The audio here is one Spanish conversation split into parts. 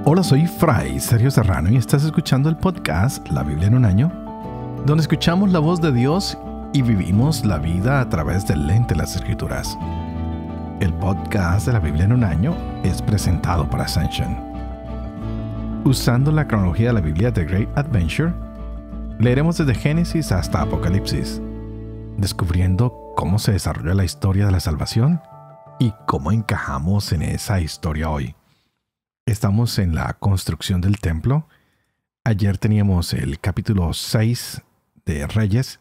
Hola, soy Fray Sergio Serrano y estás escuchando el podcast La Biblia en un año, donde escuchamos la voz de Dios y vivimos la vida a través del lente de las Escrituras. El podcast de La Biblia en un año es presentado por Ascension. Usando la cronología de la Biblia The Great Adventure, leeremos desde Génesis hasta Apocalipsis, descubriendo cómo se desarrolla la historia de la salvación y cómo encajamos en esa historia hoy. Estamos en la construcción del templo. Ayer teníamos el capítulo 6 de Reyes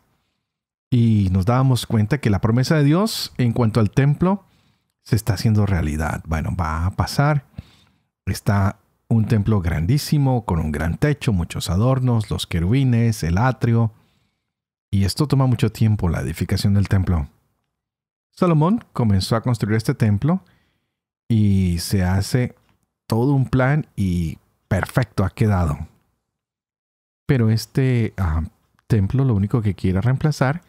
y nos dábamos cuenta que la promesa de Dios en cuanto al templo se está haciendo realidad. Bueno, va a pasar. Está un templo grandísimo con un gran techo, muchos adornos, los querubines, el atrio. Y esto toma mucho tiempo, la edificación del templo. Salomón comenzó a construir este templo y se hace todo un plan y perfecto ha quedado. Pero este templo lo único que quiere reemplazar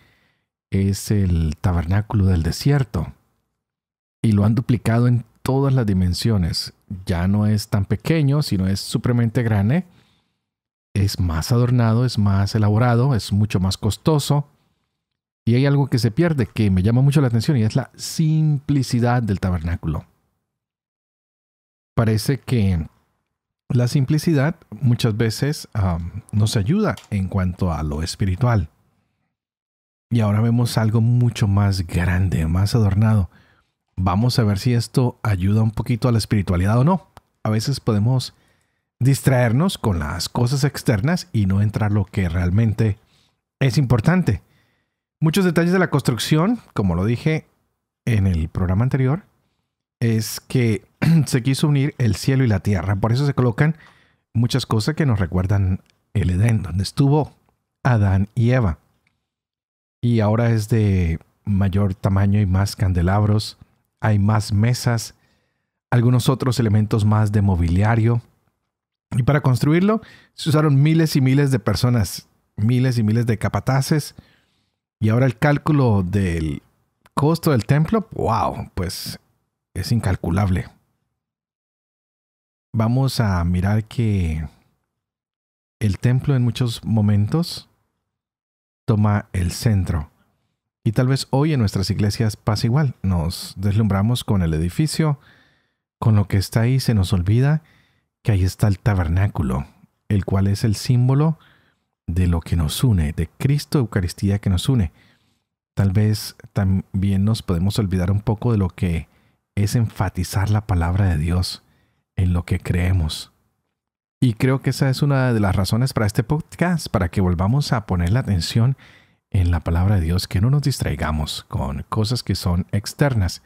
es el tabernáculo del desierto. Y lo han duplicado en todas las dimensiones. Ya no es tan pequeño, sino es supremamente grande. Es más adornado, es más elaborado, es mucho más costoso. Y hay algo que se pierde que me llama mucho la atención y es la simplicidad del tabernáculo. Parece que la simplicidad muchas veces nos ayuda en cuanto a lo espiritual. Y ahora vemos algo mucho más grande, más adornado. Vamos a ver si esto ayuda un poquito a la espiritualidad o no. A veces podemos distraernos con las cosas externas y no entrar lo que realmente es importante. Muchos detalles de la construcción, como lo dije en el programa anterior, es que se quiso unir el cielo y la tierra. Por eso se colocan muchas cosas que nos recuerdan el Edén, donde estuvo Adán y Eva. Y ahora es de mayor tamaño y más candelabros. Hay más mesas, algunos otros elementos más de mobiliario. Y para construirlo se usaron miles y miles de personas, miles y miles de capataces. Y ahora el cálculo del costo del templo, wow, pues es incalculable. Vamos a mirar que el templo en muchos momentos toma el centro. Y tal vez hoy en nuestras iglesias pasa igual. Nos deslumbramos con el edificio, con lo que está ahí. Se nos olvida que ahí está el tabernáculo, el cual es el símbolo de lo que nos une, de Cristo Eucaristía que nos une. Tal vez también nos podemos olvidar un poco de lo que es enfatizar la palabra de Dios en lo que creemos. Y creo que esa es una de las razones para este podcast, para que volvamos a poner la atención en la palabra de Dios, que no nos distraigamos con cosas que son externas.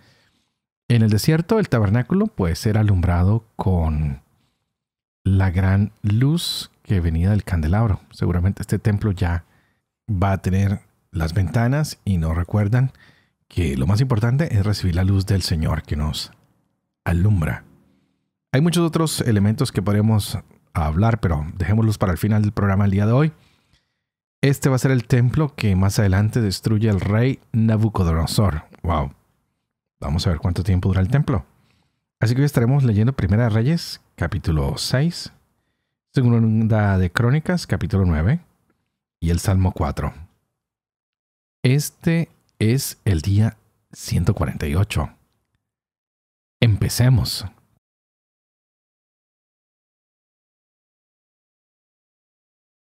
En el desierto, el tabernáculo puede ser alumbrado con la gran luz que venía del candelabro. Seguramente este templo ya va a tener las ventanas y nos recuerdan que lo más importante es recibir la luz del Señor que nos alumbra. Hay muchos otros elementos que podemos hablar, pero dejémoslos para el final del programa el día de hoy. Este va a ser el templo que más adelante destruye el rey Nabucodonosor. Wow. Vamos a ver cuánto tiempo dura el templo. Así que hoy estaremos leyendo Primera de Reyes, capítulo 6, Segunda de Crónicas, capítulo 9, y el Salmo 4. Este es el día 148. Empecemos.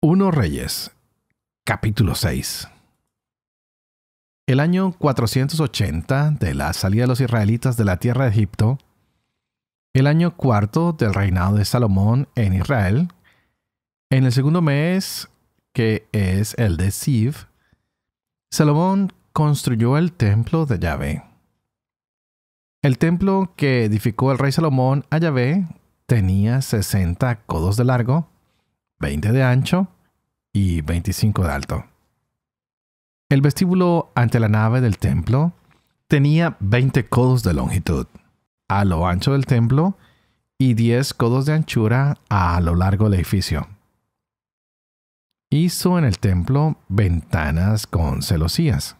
Uno Reyes, capítulo 6. El año 480 de la salida de los israelitas de la tierra de Egipto, el año cuarto del reinado de Salomón en Israel, en el segundo mes, que es el de Siv, Salomón construyó el templo de Yahvé. El templo que edificó el rey Salomón a Yahvé tenía 60 codos de largo, 20 de ancho y 25 de alto. El vestíbulo ante la nave del templo tenía 20 codos de longitud a lo ancho del templo y 10 codos de anchura a lo largo del edificio. Hizo en el templo ventanas con celosías.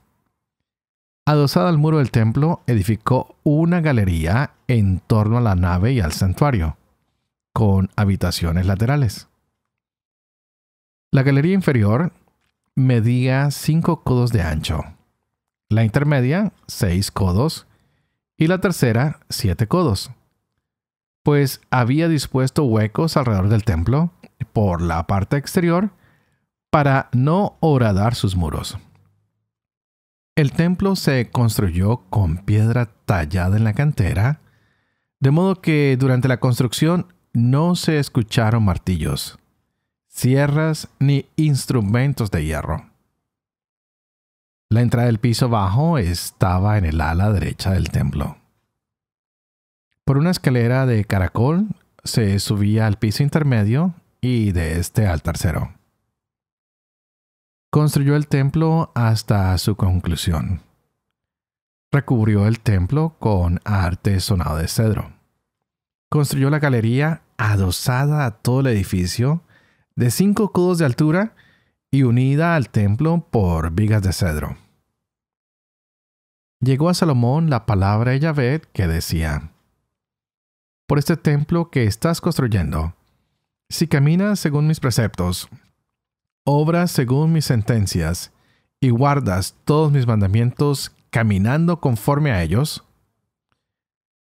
Adosada al muro del templo, edificó una galería en torno a la nave y al santuario, con habitaciones laterales. La galería inferior medía 5 codos de ancho, la intermedia 6 codos y la tercera 7 codos, pues había dispuesto huecos alrededor del templo por la parte exterior para no horadar sus muros. El templo se construyó con piedra tallada en la cantera, de modo que durante la construcción no se escucharon martillos, sierras ni instrumentos de hierro. La entrada del piso bajo estaba en el ala derecha del templo. Por una escalera de caracol se subía al piso intermedio y de este al tercero. Construyó el templo hasta su conclusión. Recubrió el templo con artesonado de cedro. Construyó la galería adosada a todo el edificio, de 5 codos de altura y unida al templo por vigas de cedro. Llegó a Salomón la palabra de Yahvé que decía: por este templo que estás construyendo, si caminas según mis preceptos, obras según mis sentencias y guardas todos mis mandamientos caminando conforme a ellos,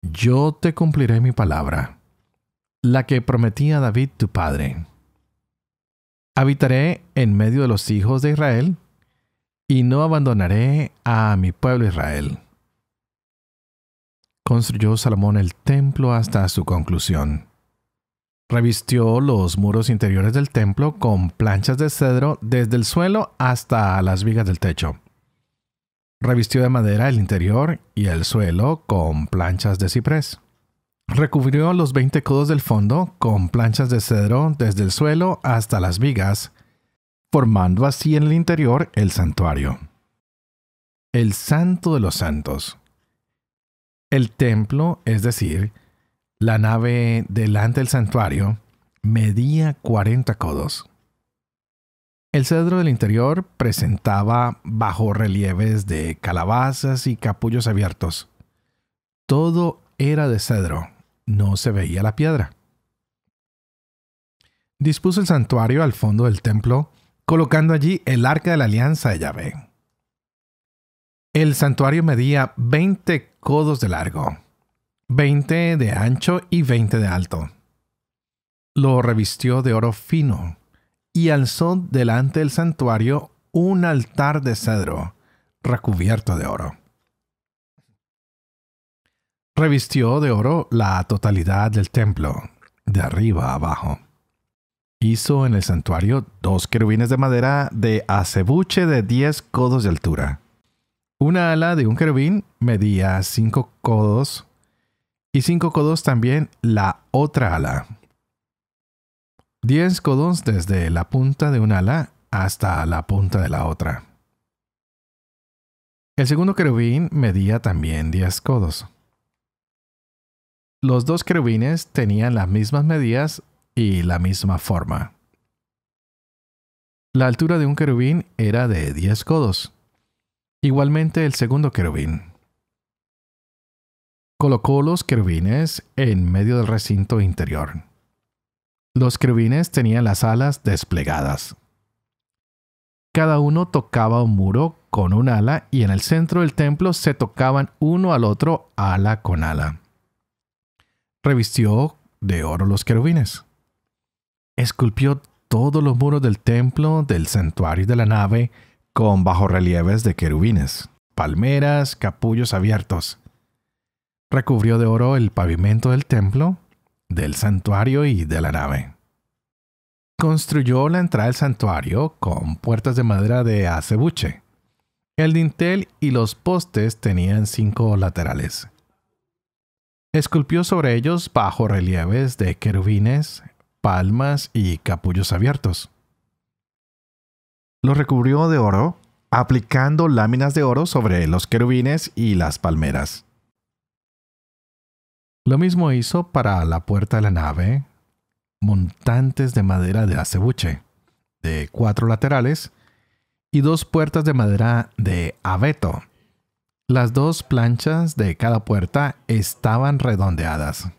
yo te cumpliré mi palabra, la que prometí a David tu padre. Habitaré en medio de los hijos de Israel y no abandonaré a mi pueblo Israel. Construyó Salomón el templo hasta su conclusión. Revistió los muros interiores del templo con planchas de cedro desde el suelo hasta las vigas del techo. Revistió de madera el interior y el suelo con planchas de ciprés. Recubrió los 20 codos del fondo con planchas de cedro desde el suelo hasta las vigas, formando así en el interior el santuario. El Santo de los Santos. El templo, es decir, la nave delante del santuario, medía 40 codos. El cedro del interior presentaba bajorrelieves de calabazas y capullos abiertos. Todo era de cedro, no se veía la piedra. Dispuso el santuario al fondo del templo, colocando allí el arca de la alianza de Yahvé. El santuario medía 20 codos de largo, 20 de ancho y 20 de alto. Lo revistió de oro fino y alzó delante del santuario un altar de cedro recubierto de oro. Revistió de oro la totalidad del templo, de arriba a abajo. Hizo en el santuario 2 querubines de madera de acebuche de 10 codos de altura. Una ala de un querubín medía 5 codos y 5 codos también la otra ala. 10 codos desde la punta de un ala hasta la punta de la otra. El segundo querubín medía también 10 codos. Los 2 querubines tenían las mismas medidas y la misma forma. La altura de un querubín era de 10 codos. Igualmente el segundo querubín. Colocó los querubines en medio del recinto interior. Los querubines tenían las alas desplegadas. Cada uno tocaba un muro con un ala y en el centro del templo se tocaban uno al otro ala con ala. Revistió de oro los querubines. Esculpió todos los muros del templo, del santuario y de la nave con bajorrelieves de querubines, palmeras, capullos abiertos. Recubrió de oro el pavimento del templo, del santuario y de la nave. Construyó la entrada del santuario con puertas de madera de acebuche. El dintel y los postes tenían 5 laterales. Esculpió sobre ellos bajorrelieves de querubines, palmas y capullos abiertos. Los recubrió de oro, aplicando láminas de oro sobre los querubines y las palmeras. Lo mismo hizo para la puerta de la nave, montantes de madera de acebuche, de 4 laterales, y 2 puertas de madera de abeto, Las 2 planchas de cada puerta estaban redondeadas.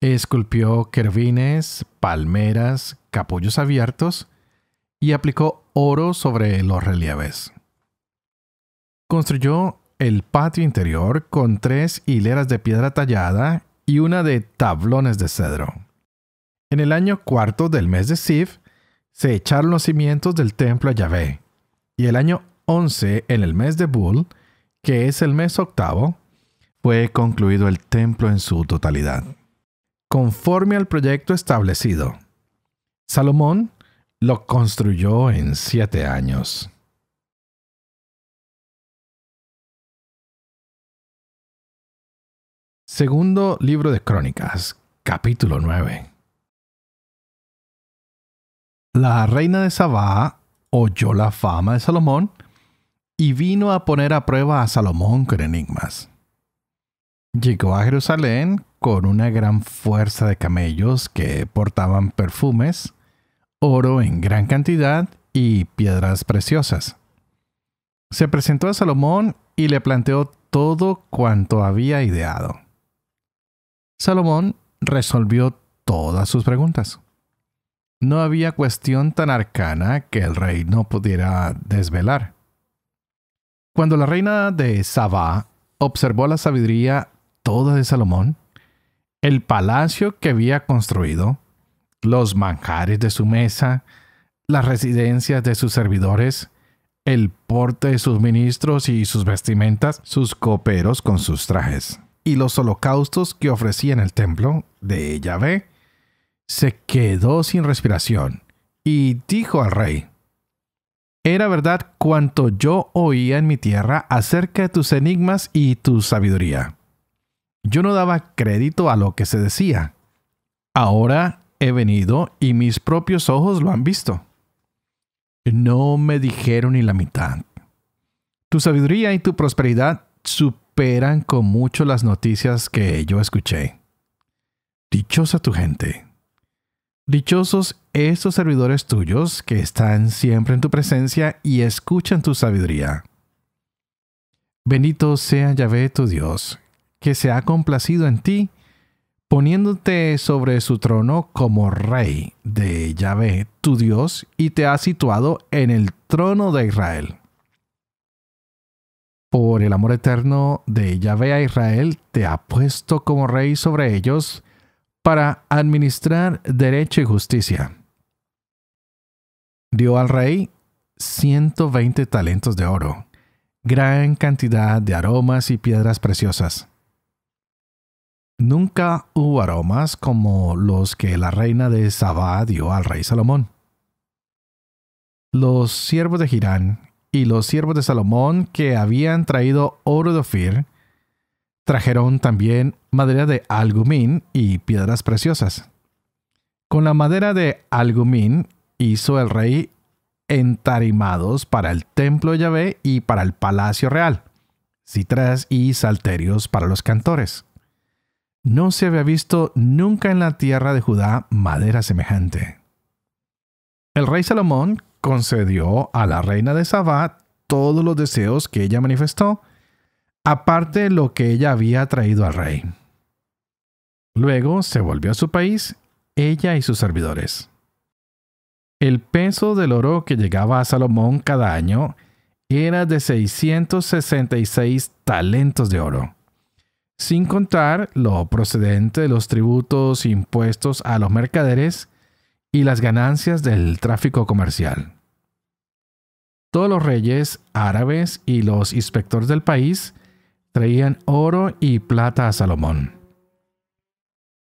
Esculpió querubines, palmeras, capullos abiertos y aplicó oro sobre los relieves. Construyó el patio interior con 3 hileras de piedra tallada y una de tablones de cedro. En el año 4 del mes de Siv, se echaron los cimientos del templo a Yahvé, y el año 11 en el mes de Bul, que es el mes 8, fue concluido el templo en su totalidad, conforme al proyecto establecido. Salomón lo construyó en 7 años. Segundo libro de Crónicas, capítulo 9. La reina de Sabá oyó la fama de Salomón y vino a poner a prueba a Salomón con enigmas. Llegó a Jerusalén con una gran fuerza de camellos que portaban perfumes, oro en gran cantidad y piedras preciosas. Se presentó a Salomón y le planteó todo cuanto había ideado. Salomón resolvió todas sus preguntas. No había cuestión tan arcana que el rey no pudiera desvelar. Cuando la reina de Sabá observó la sabiduría toda de Salomón, el palacio que había construido, los manjares de su mesa, las residencias de sus servidores, el porte de sus ministros y sus vestimentas, sus coperos con sus trajes, y los holocaustos que ofrecía en el templo de Yahvé, se quedó sin respiración y dijo al rey: «Era verdad cuanto yo oía en mi tierra acerca de tus enigmas y tu sabiduría. Yo no daba crédito a lo que se decía. Ahora he venido y mis propios ojos lo han visto. No me dijeron ni la mitad. Tu sabiduría y tu prosperidad superan con mucho las noticias que yo escuché. Dichosa tu gente. Dichosos esos servidores tuyos que están siempre en tu presencia y escuchan tu sabiduría. Bendito sea Yahvé tu Dios, que se ha complacido en ti, poniéndote sobre su trono como rey de Yahvé tu Dios, y te ha situado en el trono de Israel. Por el amor eterno de Yahvé a Israel, te ha puesto como rey sobre ellos, para administrar derecho y justicia. Dio al rey 120 talentos de oro, gran cantidad de aromas y piedras preciosas. Nunca hubo aromas como los que la reina de Sabá dio al rey Salomón. Los siervos de Hirán y los siervos de Salomón que habían traído oro de Ofir, trajeron también madera de algumín y piedras preciosas. Con la madera de algumín hizo el rey entarimados para el templo de Yahvé y para el palacio real, cítaras y salterios para los cantores. No se había visto nunca en la tierra de Judá madera semejante. El rey Salomón concedió a la reina de Sabá todos los deseos que ella manifestó, aparte de lo que ella había traído al rey. Luego se volvió a su país, ella y sus servidores. El peso del oro que llegaba a Salomón cada año era de 666 talentos de oro, sin contar lo procedente de los tributos impuestos a los mercaderes y las ganancias del tráfico comercial. Todos los reyes árabes y los inspectores del país traían oro y plata a Salomón.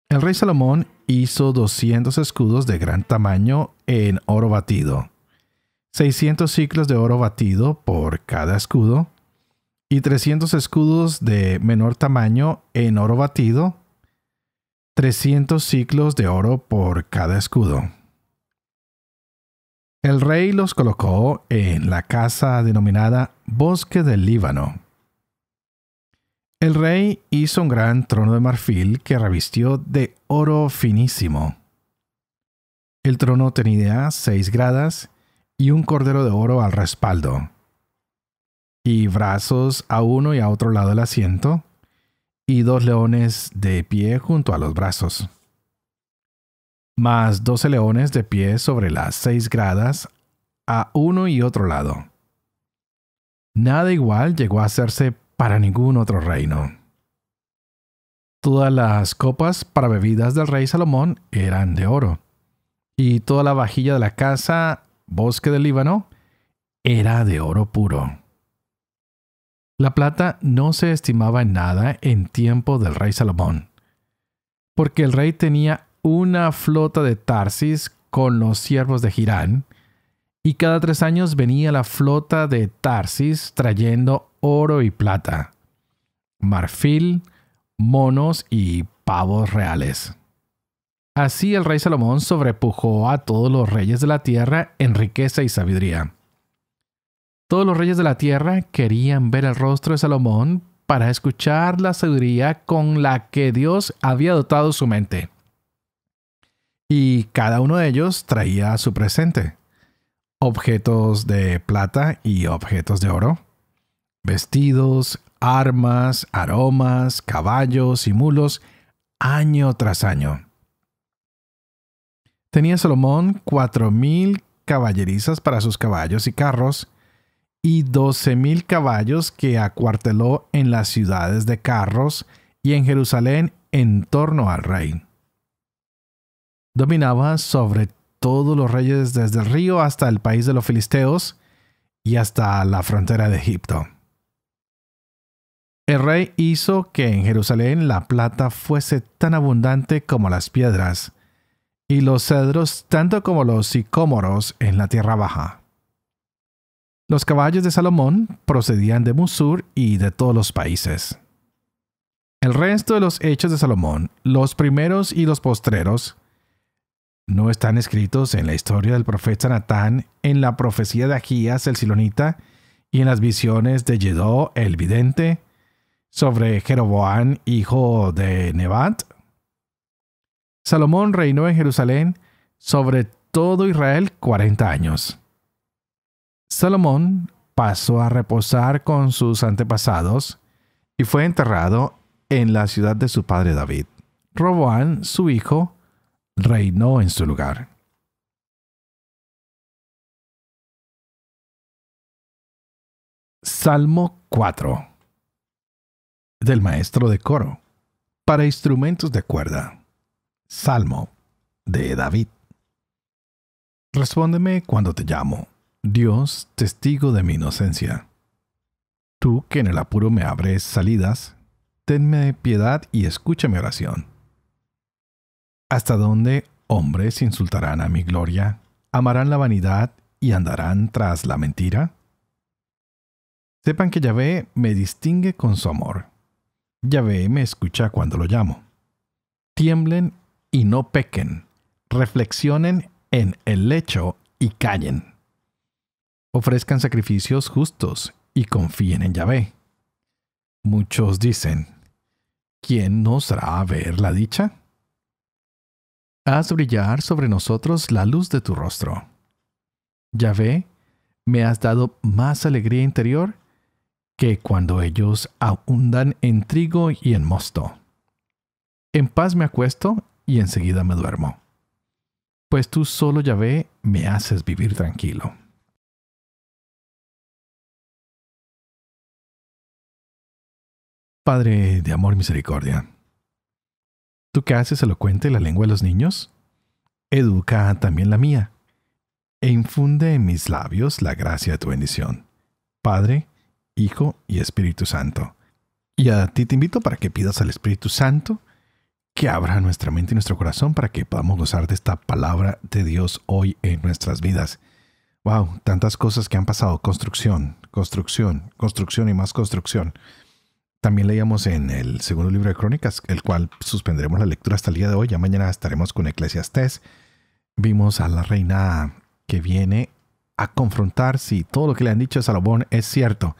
El rey Salomón hizo 200 escudos de gran tamaño en oro batido, 600 siclos de oro batido por cada escudo, y 300 escudos de menor tamaño en oro batido, 300 siclos de oro por cada escudo. El rey los colocó en la casa denominada Bosque del Líbano. El rey hizo un gran trono de marfil que revistió de oro finísimo. El trono tenía 6 gradas y un cordero de oro al respaldo. y brazos a uno y a otro lado del asiento, y 2 leones de pie junto a los brazos, más 12 leones de pie sobre las 6 gradas a uno y otro lado. Nada igual llegó a hacerse para ningún otro reino. Todas las copas para bebidas del rey Salomón eran de oro, y toda la vajilla de la casa Bosque del Líbano era de oro puro. La plata no se estimaba en nada en tiempo del rey Salomón, porque el rey tenía una flota de Tarsis con los siervos de Hirán, y cada 3 años venía la flota de Tarsis trayendo oro y plata, marfil, monos y pavos reales. Así el rey Salomón sobrepujó a todos los reyes de la tierra en riqueza y sabiduría. Todos los reyes de la tierra querían ver el rostro de Salomón para escuchar la sabiduría con la que Dios había dotado su mente. Y cada uno de ellos traía su presente: objetos de plata y objetos de oro, vestidos, armas, aromas, caballos y mulos, año tras año. Tenía Salomón 4,000 caballerizas para sus caballos y carros, y 12,000 caballos que acuarteló en las ciudades de carros y en Jerusalén en torno al rey. Dominaba sobre todos los reyes desde el río hasta el país de los filisteos y hasta la frontera de Egipto. El rey hizo que en Jerusalén la plata fuese tan abundante como las piedras, y los cedros tanto como los sicómoros en la tierra baja. Los caballos de Salomón procedían de Musur y de todos los países. El resto de los hechos de Salomón, los primeros y los postreros, no están escritos en la historia del profeta Natán, en la profecía de Agías el silonita y en las visiones de Jedó el vidente sobre Jeroboam hijo de Nebat. Salomón reinó en Jerusalén sobre todo Israel 40 años. Salomón pasó a reposar con sus antepasados y fue enterrado en la ciudad de su padre David. Roboam, su hijo, reinó en su lugar. Salmo 4. Del maestro de coro, para instrumentos de cuerda. Salmo de David. Respóndeme cuando te llamo, Dios, testigo de mi inocencia. Tú que en el apuro me abres salidas, tenme piedad y escucha mi oración. ¿Hasta dónde hombres insultarán a mi gloria, amarán la vanidad y andarán tras la mentira? Sepan que Yahvé me distingue con su amor. Yahvé me escucha cuando lo llamo. Tiemblen y no pequen, reflexionen en el lecho y callen. Ofrezcan sacrificios justos y confíen en Yahvé. Muchos dicen, ¿quién nos hará ver la dicha? Haz brillar sobre nosotros la luz de tu rostro. Yahvé, me has dado más alegría interior que cuando ellos abundan en trigo y en mosto. En paz me acuesto y enseguida me duermo, pues tú solo, Yahvé, me haces vivir tranquilo. Padre de amor y misericordia, tú que haces elocuente la lengua de los niños, educa también la mía, e infunde en mis labios la gracia de tu bendición. Padre, Hijo y Espíritu Santo. Y a ti te invito para que pidas al Espíritu Santo que abra nuestra mente y nuestro corazón para que podamos gozar de esta palabra de Dios hoy en nuestras vidas. Wow, tantas cosas que han pasado. Construcción, construcción, construcción y más construcción. También leíamos en el segundo libro de Crónicas, el cual suspenderemos la lectura hasta el día de hoy. Ya mañana estaremos con Eclesiastés. Vimos a la reina que viene a confrontar si todo lo que le han dicho a Salomón es cierto.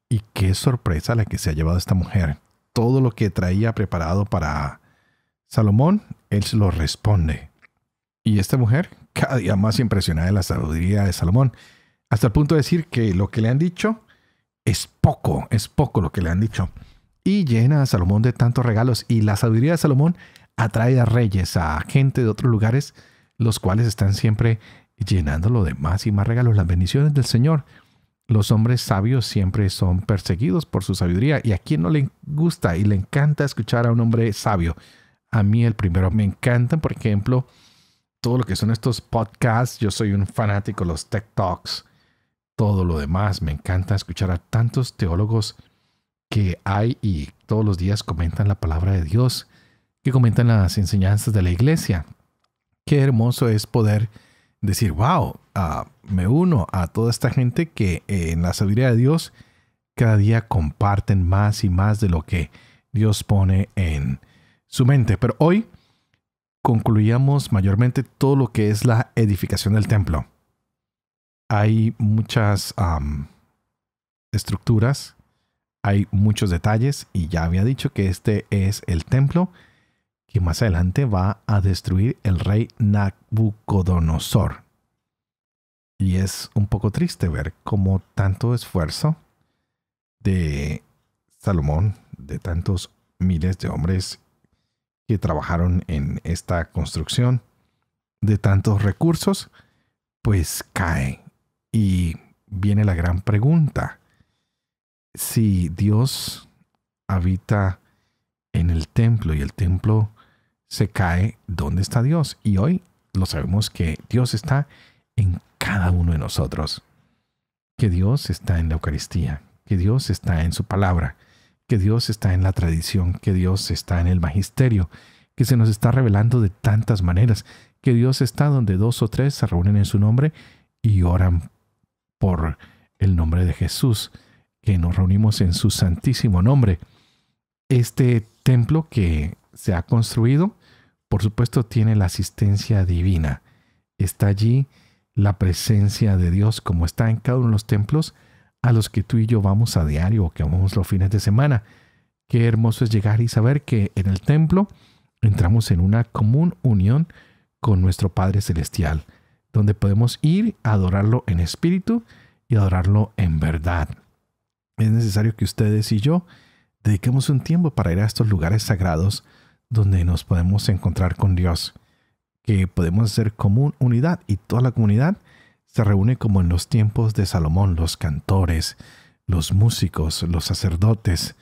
Y qué sorpresa la que se ha llevado esta mujer. Todo lo que traía preparado para Salomón, él se lo responde. Y esta mujer, cada día más impresionada de la sabiduría de Salomón, hasta el punto de decir que lo que le han dicho es poco lo que le han dicho. Y llena a Salomón de tantos regalos. Y la sabiduría de Salomón atrae a reyes, a gente de otros lugares, los cuales están siempre llenándolo de más y más regalos. Las bendiciones del Señor. Los hombres sabios siempre son perseguidos por su sabiduría. ¿Y a quién no le gusta y le encanta escuchar a un hombre sabio? A mí el primero. Me encantan, por ejemplo, todo lo que son estos podcasts. Yo soy un fanático de los Tech Talks. Todo lo demás. Me encanta escuchar a tantos teólogos que hay y todos los días comentan la palabra de Dios, que comentan las enseñanzas de la iglesia. Qué hermoso es poder decir, wow, me uno a toda esta gente que en la sabiduría de Dios cada día comparten más y más de lo que Dios pone en su mente. Pero hoy concluíamos mayormente todo lo que es la edificación del templo. Hay muchas estructuras, hay muchos detalles y ya había dicho que este es el templo que más adelante va a destruir el rey Nabucodonosor. Y es un poco triste ver cómo tanto esfuerzo de Salomón, de tantos miles de hombres que trabajaron en esta construcción, de tantos recursos, pues cae. Y viene la gran pregunta. Si Dios habita en el templo y el templo se cae, ¿dónde está Dios? Y hoy lo sabemos que Dios está en cada uno de nosotros. Que Dios está en la Eucaristía, que Dios está en su palabra, que Dios está en la tradición, que Dios está en el magisterio, que se nos está revelando de tantas maneras, que Dios está donde 2 o 3 se reúnen en su nombre y oran por el nombre de Jesús, que nos reunimos en su santísimo nombre. Este templo que se ha construido, por supuesto, tiene la asistencia divina. Está allí la presencia de Dios, como está en cada uno de los templos a los que tú y yo vamos a diario o que vamos los fines de semana. Qué hermoso es llegar y saber que en el templo entramos en una común unión con nuestro Padre Celestial, donde podemos ir a adorarlo en espíritu y adorarlo en verdad. Es necesario que ustedes y yo dediquemos un tiempo para ir a estos lugares sagrados donde nos podemos encontrar con Dios, que podemos hacer común unidad y toda la comunidad se reúne como en los tiempos de Salomón, los cantores, los músicos, los sacerdotes,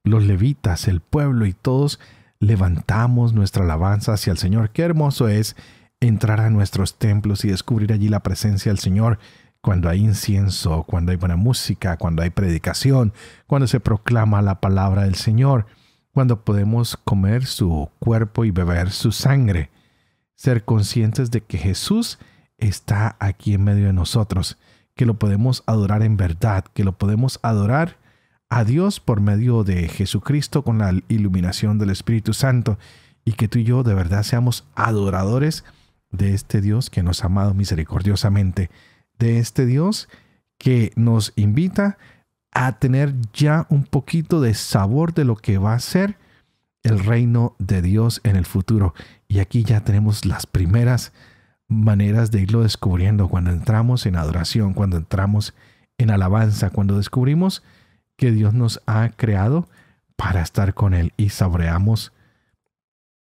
los levitas, el pueblo y todos levantamos nuestra alabanza hacia el Señor. Qué hermoso es entrar a nuestros templos y descubrir allí la presencia del Señor cuando hay incienso, cuando hay buena música, cuando hay predicación, cuando se proclama la palabra del Señor, cuando podemos comer su cuerpo y beber su sangre. Ser conscientes de que Jesús está aquí en medio de nosotros, que lo podemos adorar en verdad, que lo podemos adorar a Dios por medio de Jesucristo con la iluminación del Espíritu Santo y que tú y yo de verdad seamos adoradores de este Dios que nos ha amado misericordiosamente, de este Dios que nos invita a tener ya un poquito de sabor de lo que va a ser el reino de Dios en el futuro. Y aquí ya tenemos las primeras maneras de irlo descubriendo cuando entramos en adoración, cuando entramos en alabanza, cuando descubrimos que Dios nos ha creado para estar con Él y saboreamos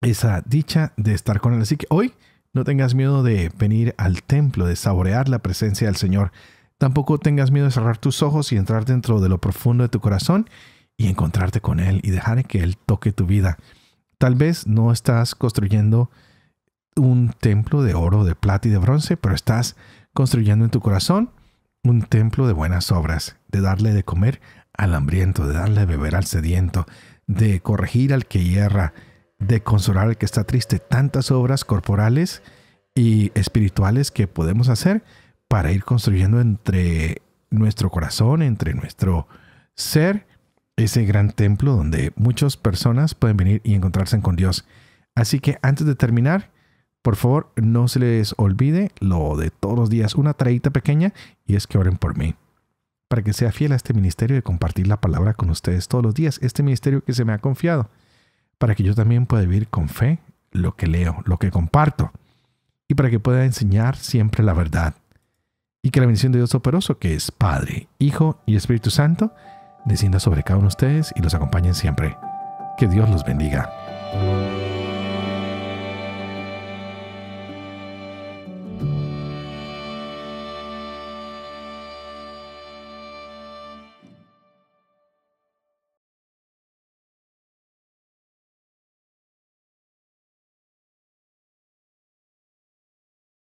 esa dicha de estar con Él. Así que hoy no tengas miedo de venir al templo, de saborear la presencia del Señor. Tampoco tengas miedo de cerrar tus ojos y entrar dentro de lo profundo de tu corazón y encontrarte con Él y dejar que Él toque tu vida. Tal vez no estás construyendo un templo de oro, de plata y de bronce, pero estás construyendo en tu corazón un templo de buenas obras, de darle de comer al hambriento, de darle de beber al sediento, de corregir al que hierra, de consolar al que está triste. Tantas obras corporales y espirituales que podemos hacer para ir construyendo entre nuestro corazón, entre nuestro ser, ese gran templo donde muchas personas pueden venir y encontrarse con Dios. Así que antes de terminar, por favor, no se les olvide lo de todos los días, una tareita pequeña, y es que oren por mí, para que sea fiel a este ministerio de compartir la palabra con ustedes todos los días, este ministerio que se me ha confiado, para que yo también pueda vivir con fe lo que leo, lo que comparto, y para que pueda enseñar siempre la verdad. y que la bendición de Dios Todopoderoso, que es Padre, Hijo y Espíritu Santo, descienda sobre cada uno de ustedes y los acompañen siempre. Que Dios los bendiga.